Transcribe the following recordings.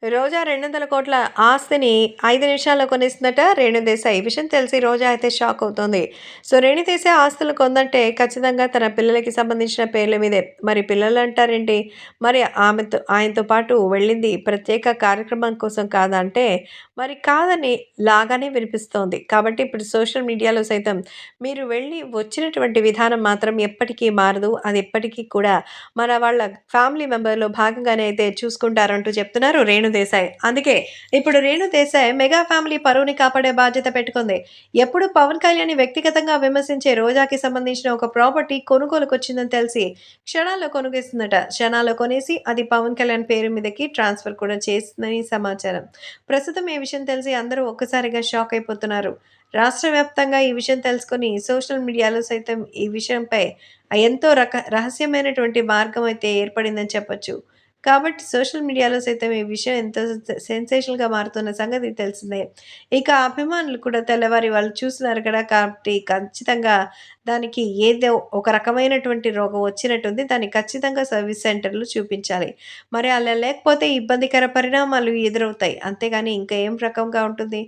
రోజా 200 కోట్ల ఆస్తిని 5 నిమిషాల్లో కొనేసిందట రేణు దేశాయ్. ఈ విషయం తెలిసి రోజా అయితే షాక్ అవుతోంది. సో, రేణు దేశాయ్ ఆస్తులు కొందంటే ఖచ్చితంగా తన పిల్లలకి సంబంధించిన పేర్ల మీదే. మరి పిల్లలు అంటారేంటి? మరి ఆయనతో పాటు వెళ్ళింది ప్రత్యేక కార్యక్రమం కోసం కాదా అంటే, మరి కాదని లాగానే వినిపిస్తోంది. కాబట్టి ఇప్పుడు సోషల్ మీడియాలో సైతం మీరు వెళ్ళి వచ్చినటువంటి విధానం మాత్రం ఎప్పటికీ మారదు. అది ఎప్పటికీ కూడా మన వాళ్ళ ఫ్యామిలీ మెంబర్‌లో భాగంగానే అయితే చూసుకుంటారంటూ చెప్తున్నారు రేణు దేశాయ్. అందుకే ఇప్పుడు రేణు దేశాయ్ మెగా ఫ్యామిలీ పరువుని కాపాడే బాధ్యత పెట్టుకుంది. ఎప్పుడు పవన్ కళ్యాణ్‌ని వ్యక్తిగతంగా విమర్శించే రోజాకి సంబంధించిన ఒక ప్రాపర్టీ కొనుగోలుకొచ్చిందని తెలిసి క్షణాల్లో కొనుగేసిందట. క్షణాల్లో కొనేసి అది పవన్ కళ్యాణ్ పేరు మీదకి ట్రాన్స్‌ఫర్ కూడా చేసిందని సమాచారం. ప్రస్తుతం ఈ విషయం తెలిసి అందరూ ఒక్కసారిగా షాక్ అయిపోతున్నారు. రాష్ట్ర వ్యాప్తంగా ఈ విషయం తెలుసుకొని సోషల్ మీడియాలో సైతం ఈ విషయంపై ఎంతో రహస్యమైనటువంటి మార్గం అయితే ఏర్పడిందని చెప్పొచ్చు. కాబట్టి సోషల్ మీడియాలో సైతం ఈ విషయం ఎంతో సెన్సేషనల్‌గా మారుతున్న సంగతి తెలిసిందే. ఇక అభిమానులు కూడా తెల్లవారి వాళ్ళు చూస్తున్నారు కదా! కాబట్టి ఖచ్చితంగా దానికి ఏదో ఒక రకమైనటువంటి రోగం వచ్చినట్టుంది. దాన్ని ఖచ్చితంగా సర్వీస్ సెంటర్‌లో చూపించాలి. మరి అలా లేకపోతే ఇబ్బందికర పరిణామాలు ఎదురవుతాయి. అంతేగాని ఇంకా ఏం రకంగా ఉంటుంది?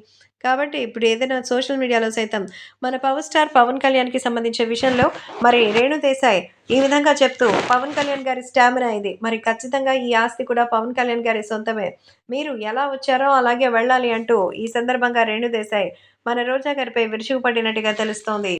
కాబట్టి ఇప్పుడు ఏదైనా సోషల్ మీడియాలో సైతం మన పవర్ స్టార్ పవన్ కళ్యాణ్‌కి సంబంధించిన విషయంలో మరి రేణు దేశాయ్ ఈ విధంగా చెప్తూ పవన్ కళ్యాణ్ గారి స్టామినా ఇది. మరి ఖచ్చితంగా ఈ ఆస్తి కూడా పవన్ కళ్యాణ్ గారి సొంతమే. మీరు ఎలా వచ్చారో అలాగే వెళ్ళాలి అంటూ ఈ సందర్భంగా రేణు దేశాయ్ మన రోజా గారిపై విరుచుకుపడినట్టుగా తెలుస్తోంది.